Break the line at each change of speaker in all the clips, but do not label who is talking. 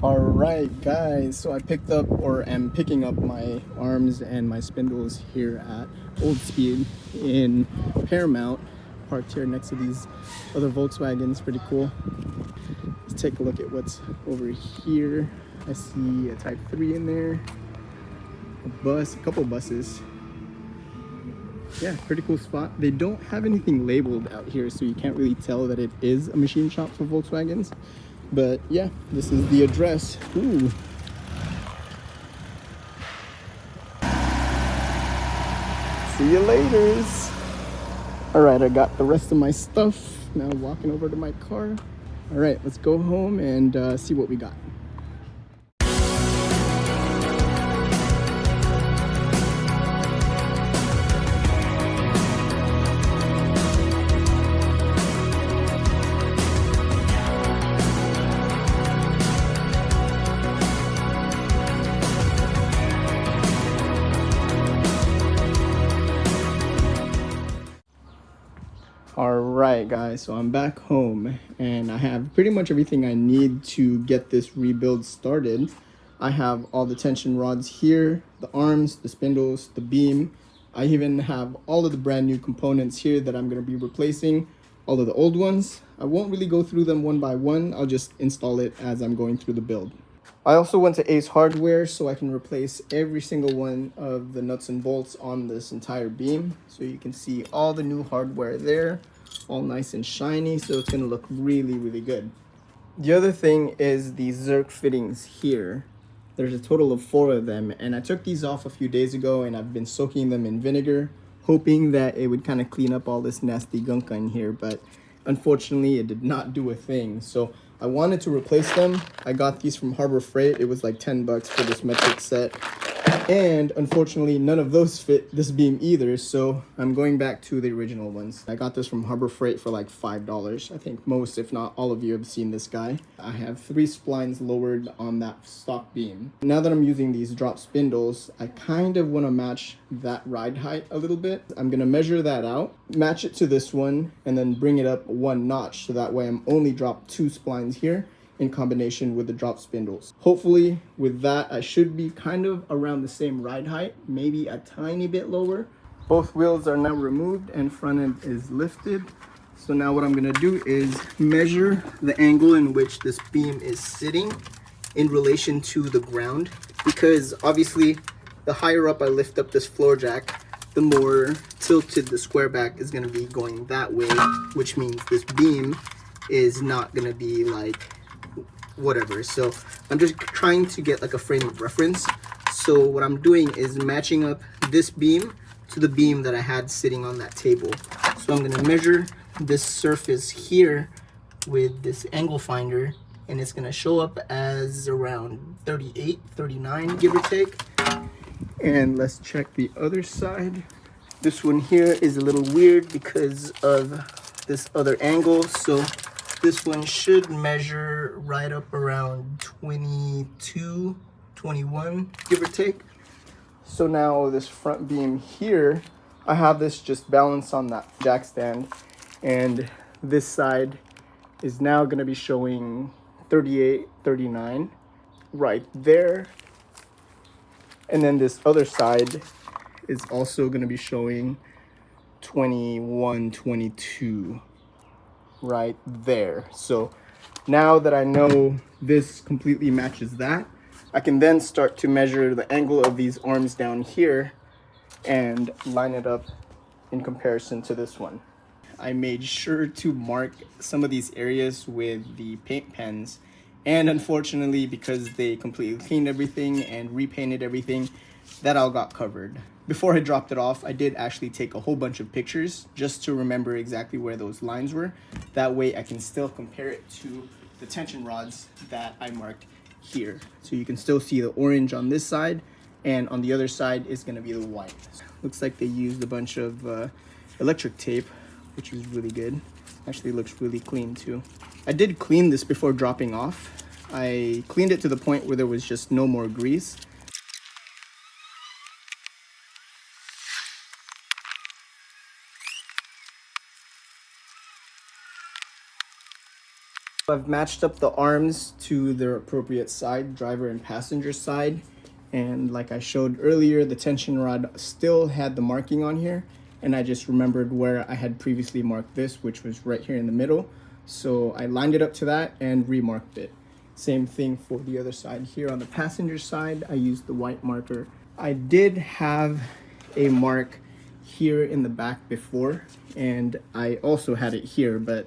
Alright guys, so I picked up or am picking up my arms and my spindles here at Old Speed in Paramount, parked here next to these other Volkswagens. Pretty cool. Let's take a look at what's over here. I see a Type 3 in there, a bus, a couple buses. Yeah, pretty cool spot. They don't have anything labeled out here, so you can't really tell that it is a machine shop for Volkswagens. But yeah, this is the address. Ooh. See you laters. All right, I got the rest of my stuff. Now walking over to my car. All right, let's go home and see what we got. Alright guys, so I'm back home and I have pretty much everything I need to get this rebuild started. I have all the tension rods here, the arms, the spindles, the beam. I even have all of the brand new components here that I'm going to be replacing, all of the old ones. I won't really go through them one by one, I'll just install it as I'm going through the build. I also went to Ace Hardware so I can replace every single one of the nuts and bolts on this entire beam. So you can see all the new hardware there, all nice and shiny, so it's gonna look really, really good. The other thing is the Zerk fittings here. There's a total of 4 of them, and I took these off a few days ago and I've been soaking them in vinegar, hoping that it would kind of clean up all this nasty gunk in here, but unfortunately it did not do a thing. So I wanted to replace them. I got these from Harbor Freight. It was like 10 bucks for this metric set. And unfortunately, none of those fit this beam either, so I'm going back to the original ones. I got this from Harbor Freight for like $5. I think most, if not all of you, have seen this guy. I have 3 splines lowered on that stock beam. Now that I'm using these drop spindles, I kind of want to match that ride height a little bit. I'm going to measure that out, match it to this one, and then bring it up 1 notch, so that way I'm only drop 2 splines here in combination with the drop spindles. Hopefully with that I should be kind of around the same ride height, maybe a tiny bit lower. Both wheels are now removed and front end is lifted. So now what I'm gonna do is measure the angle in which this beam is sitting in relation to the ground, because obviously the higher up I lift up this floor jack, the more tilted the Squareback is gonna be going that way, which means this beam is not gonna be like whatever. So I'm just trying to get like a frame of reference. So what I'm doing is matching up this beam to the beam that I had sitting on that table. So I'm going to measure this surface here with this angle finder, and it's going to show up as around 38, 39, give or take. And let's check the other side. This one here is a little weird because of this other angle. So this one should measure right up around 22, 21, give or take. So now this front beam here, I have this just balanced on that jack stand, and this side is now going to be showing 38, 39 right there. And then this other side is also going to be showing 21, 22. Right there. So now that I know this completely matches that, I can then start to measure the angle of these arms down here and line it up in comparison to this one. I made sure to mark some of these areas with the paint pens, and unfortunately, because they completely cleaned everything and repainted everything, that all got covered. Before I dropped it off, I did actually take a whole bunch of pictures just to remember exactly where those lines were. That way I can still compare it to the tension rods that I marked here. So you can still see the orange on this side, and on the other side is going to be the white. Looks like they used a bunch of electric tape, which is really good. Actually looks really clean too. I did clean this before dropping off. I cleaned it to the point where there was just no more grease. I've matched up the arms to their appropriate side, driver and passenger side. And like I showed earlier, the tension rod still had the marking on here. And I just remembered where I had previously marked this, which was right here in the middle. So I lined it up to that and remarked it. Same thing for the other side. Here on the passenger side, I used the white marker. I did have a mark here in the back before, and I also had it here, but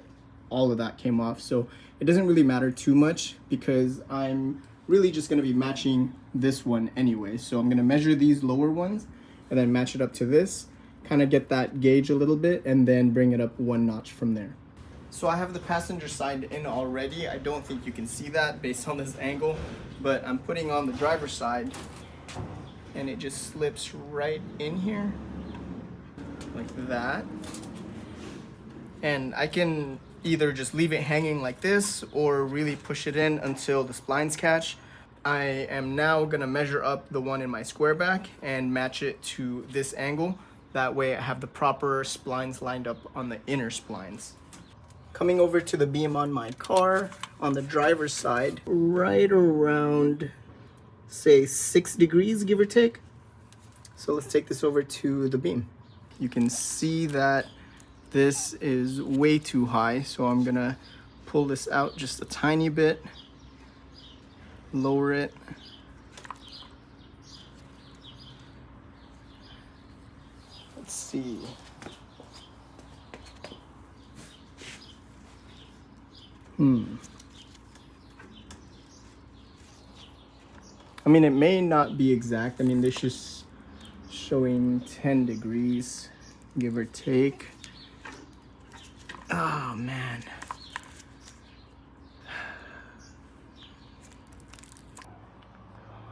all of that came off. So it doesn't really matter too much because I'm really just gonna be matching this one anyway. So I'm gonna measure these lower ones and then match it up to this, kind of get that gauge a little bit, and then bring it up one notch from there. So I have the passenger side in already. I don't think you can see that based on this angle, but I'm putting on the driver's side and it just slips right in here like that. And I can either just leave it hanging like this or really push it in until the splines catch. I am now gonna measure up the one in my Squareback and match it to this angle. That way I have the proper splines lined up on the inner splines. Coming over to the beam on my car, on the driver's side, right around, say 6 degrees, give or take. So let's take this over to the beam. You can see that this is way too high, so I'm gonna pull this out just a tiny bit, lower it. Let's see. I mean, it may not be exact. I mean, this is showing 10 degrees, give or take. Oh, man.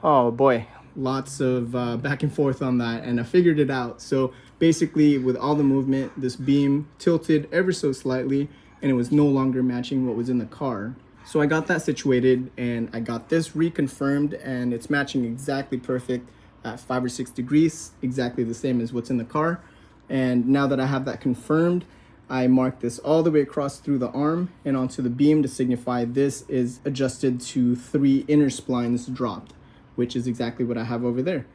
Oh, boy. Lots of back and forth on that, and I figured it out. So basically, with all the movement, this beam tilted ever so slightly, and it was no longer matching what was in the car. So I got that situated, and I got this reconfirmed, and it's matching exactly perfect at 5 or 6 degrees, exactly the same as what's in the car. And now that I have that confirmed, I mark this all the way across through the arm and onto the beam to signify this is adjusted to 3 inner splines dropped, which is exactly what I have over there.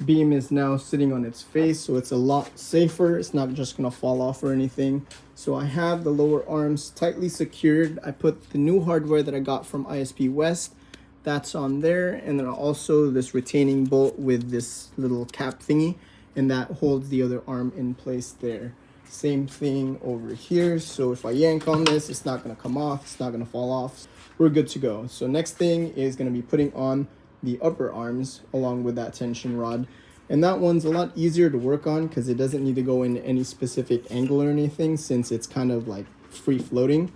Beam is now sitting on its face, so it's a lot safer. It's not just gonna fall off or anything. So I have the lower arms tightly secured. I put the new hardware that I got from ISP West, that's on there, and then also this retaining bolt with this little cap thingy, and that holds the other arm in place there. Same thing over here, so if I yank on this, it's not gonna come off, it's not gonna fall off. We're good to go. So next thing is gonna be putting on the upper arms along with that tension rod, and that one's a lot easier to work on because it doesn't need to go in any specific angle or anything, since it's kind of like free floating.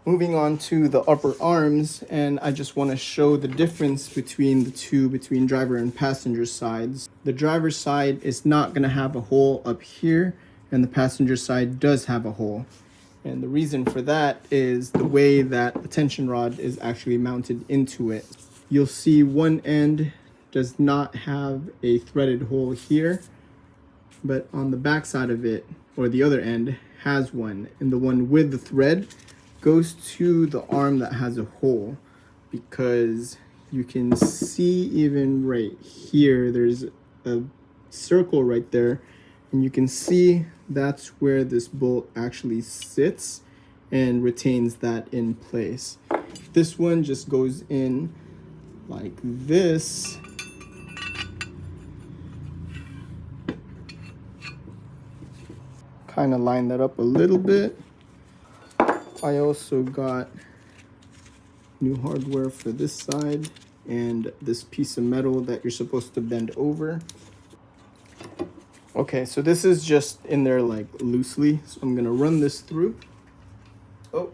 Moving on to the upper arms, and I just want to show the difference between the two, between driver and passenger sides. The driver's side is not going to have a hole up here, and the passenger side does have a hole. And the reason for that is the way that the tension rod is actually mounted into it. You'll see one end does not have a threaded hole here, but on the back side of it, or the other end, has one. And the one with the thread goes to the arm that has a hole, because you can see even right here, there's a circle right there, and you can see that's where this bolt actually sits and retains that in place. This one just goes in like this. Kind of line that up a little bit. I also got new hardware for this side and this piece of metal that you're supposed to bend over. Okay, so this is just in there like loosely, so I'm gonna run this through. Oh,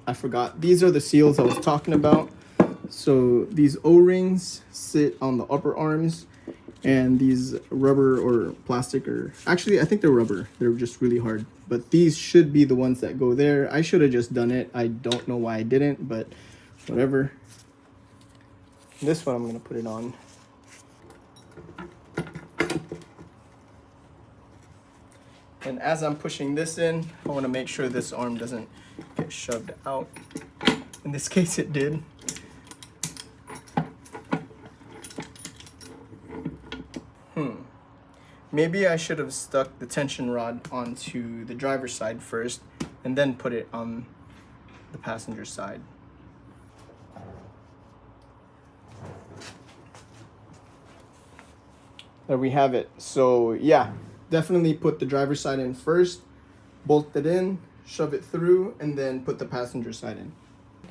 I forgot. These are the seals I was talking about. So these O-rings sit on the upper arms, and these rubber or plastic, or actually I think they're rubber, they're just really hard, but these should be the ones that go there. I should have just done it. I don't know why I didn't, but whatever. This one I'm gonna put it on. And as I'm pushing this in, I want to make sure this arm doesn't get shoved out. In this case, it did. Maybe I should have stuck the tension rod onto the driver's side first and then put it on the passenger side. There we have it. So yeah, definitely put the driver's side in first, bolt it in, shove it through, and then put the passenger side in.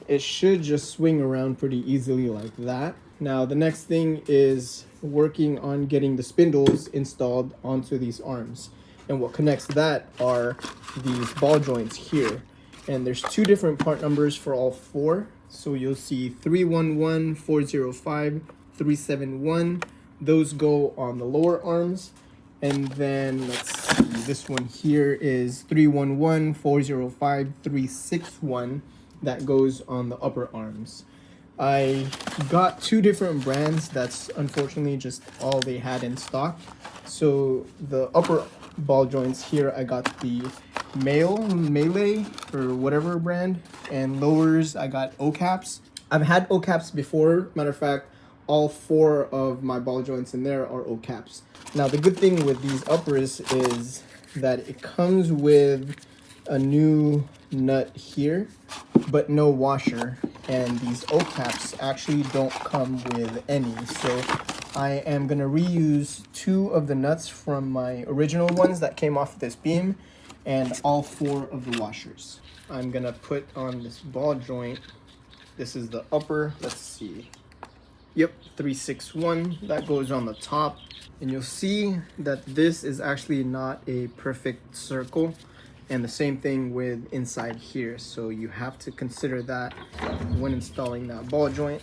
It should just swing around pretty easily like that. Now the next thing is working on getting the spindles installed onto these arms. And what connects that are these ball joints here. And there's two different part numbers for all four. So you'll see 311, 405, 371. Those go on the lower arms. And then let's see, this one here is 311, 405, 361. That goes on the upper arms. I got two different brands. That's unfortunately just all they had in stock. So the upper ball joints here, I got the Melee or whatever brand, and lowers I got O-caps. I've had O-caps before. Matter of fact, all four of my ball joints in there are O-caps. Now the good thing with these uppers is that it comes with a new nut here, but no washer, and these O-caps actually don't come with any. So I am gonna reuse two of the nuts from my original ones that came off this beam and all four of the washers. I'm gonna put on this ball joint. This is the upper, let's see. Yep, 361, that goes on the top. And you'll see that this is actually not a perfect circle. And the same thing with inside here. So you have to consider that when installing that ball joint,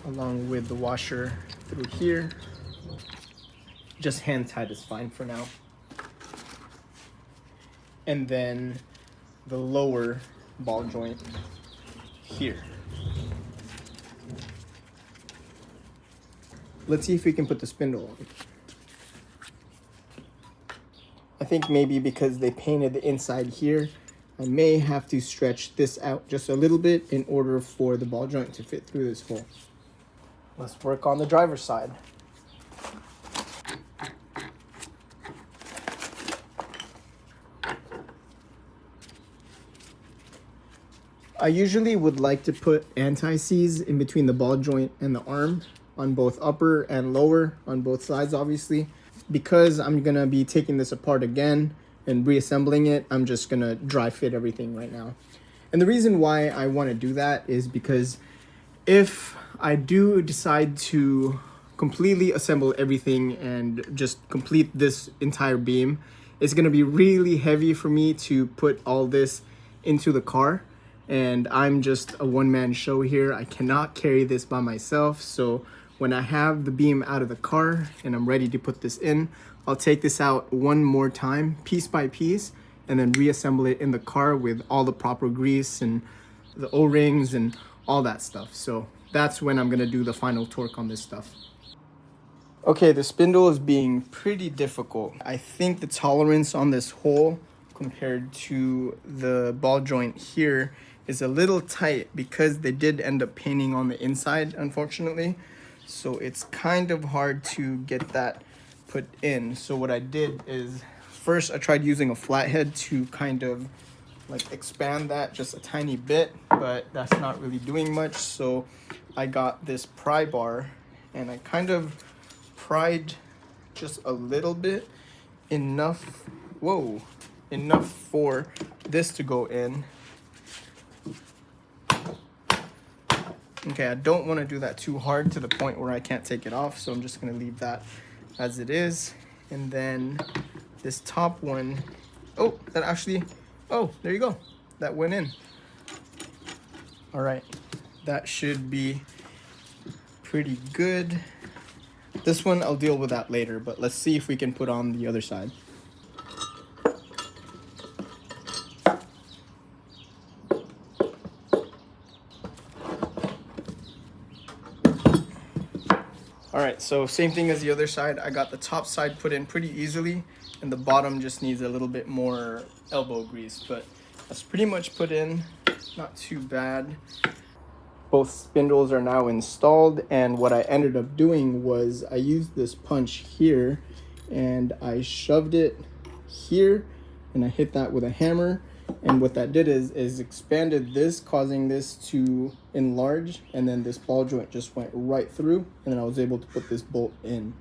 along with the washer through here. Just hand tight is fine for now. And then the lower ball joint here. Let's see if we can put the spindle on. I think maybe because they painted the inside here, I may have to stretch this out just a little bit in order for the ball joint to fit through this hole. Let's work on the driver's side. I usually would like to put anti-seize in between the ball joint and the arm on both upper and lower, on both sides obviously. Because I'm gonna be taking this apart again and reassembling it, I'm just gonna dry fit everything right now. And the reason why I wanna do that is because if I do decide to completely assemble everything and just complete this entire beam, it's gonna be really heavy for me to put all this into the car. And I'm just a one-man show here. I cannot carry this by myself. So when I have the beam out of the car and I'm ready to put this in, I'll take this out one more time, piece by piece, and then reassemble it in the car with all the proper grease and the O-rings and all that stuff. So that's when I'm gonna do the final torque on this stuff. Okay, the spindle is being pretty difficult. I think the tolerance on this hole compared to the ball joint here is a little tight because they did end up painting on the inside, unfortunately. So it's kind of hard to get that put in. So what I did is first I tried using a flathead to kind of like expand that just a tiny bit, but that's not really doing much. So I got this pry bar and I kind of pried just a little bit, enough for this to go in. Okay, I don't want to do that too hard to the point where I can't take it off, so I'm just going to leave that as it is. And then this top one, oh, there you go. That went in. All right, that should be pretty good. This one, I'll deal with that later, but let's see if we can put on the other side. All right, so same thing as the other side. I got the top side put in pretty easily, and the bottom just needs a little bit more elbow grease. But That's pretty much put in, not too bad. Both spindles are now installed, and what I ended up doing was I used this punch here and I shoved it here and I hit that with a hammer, and what that did is expanded this, causing this to enlarge, and then this ball joint just went right through, and then I was able to put this bolt in.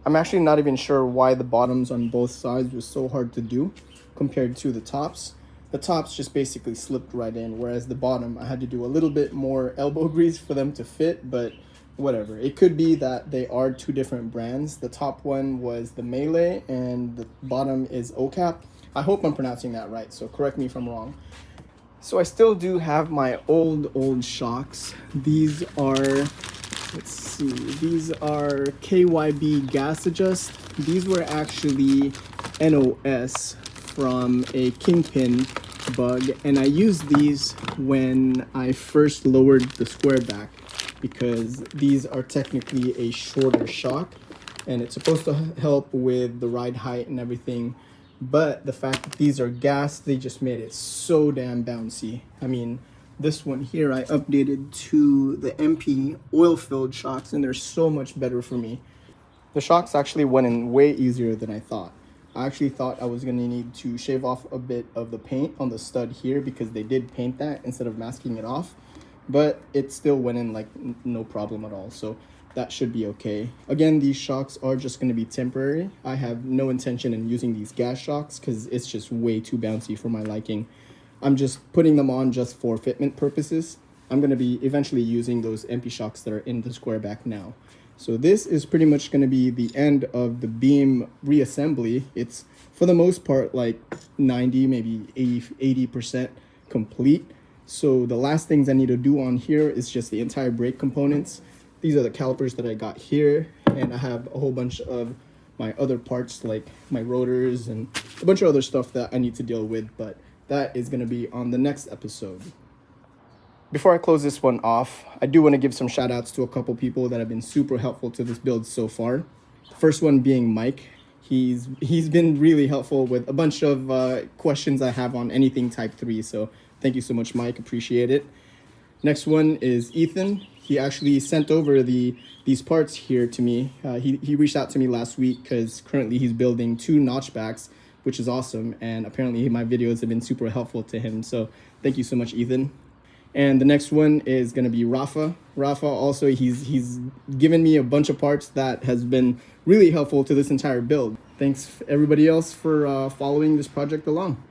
I'm actually not even sure why the bottoms on both sides was so hard to do compared to the tops. The tops just basically slipped right in, whereas the bottom, I had to do a little bit more elbow grease for them to fit, but whatever. It could be that they are two different brands. The top one was the Melee and the bottom is OCAP. I hope I'm pronouncing that right, so correct me if I'm wrong. So I still do have my old shocks. These are, let's see, these are KYB gas adjust. These were actually NOS from a kingpin bug, and I used these when I first lowered the Squareback because these are technically a shorter shock and it's supposed to help with the ride height and everything, but the fact that these are gas, they just made it so damn bouncy. I mean, this one here I updated to the MP oil-filled shocks and they're so much better for me. The shocks actually went in way easier than I thought. I actually thought I was going to need to shave off a bit of the paint on the stud here because they did paint that instead of masking it off, but it still went in like no problem at all, so that should be okay. Again, these shocks are just going to be temporary. I have no intention in using these gas shocks because it's just way too bouncy for my liking. I'm just putting them on just for fitment purposes. I'm going to be eventually using those MP shocks that are in the Squareback now. So this is pretty much going to be the end of the beam reassembly. It's for the most part like 90, maybe 80% complete. So the last things I need to do on here is just the entire brake components. These are the calipers that I got here, and I have a whole bunch of my other parts like my rotors and a bunch of other stuff that I need to deal with, but that is going to be on the next episode. Before I close this one off, I do want to give some shout outs to a couple people that have been super helpful to this build so far. The first one being Mike. He's been really helpful with a bunch of questions I have on anything Type 3, so thank you so much, Mike. Appreciate it. Next one is Ethan. He actually sent over these parts here to me. He reached out to me last week because currently he's building 2 notchbacks, which is awesome, and apparently my videos have been super helpful to him, so thank you so much, Ethan. And the next one is going to be Rafa. Rafa also, he's given me a bunch of parts that has been really helpful to this entire build. Thanks everybody else for following this project along.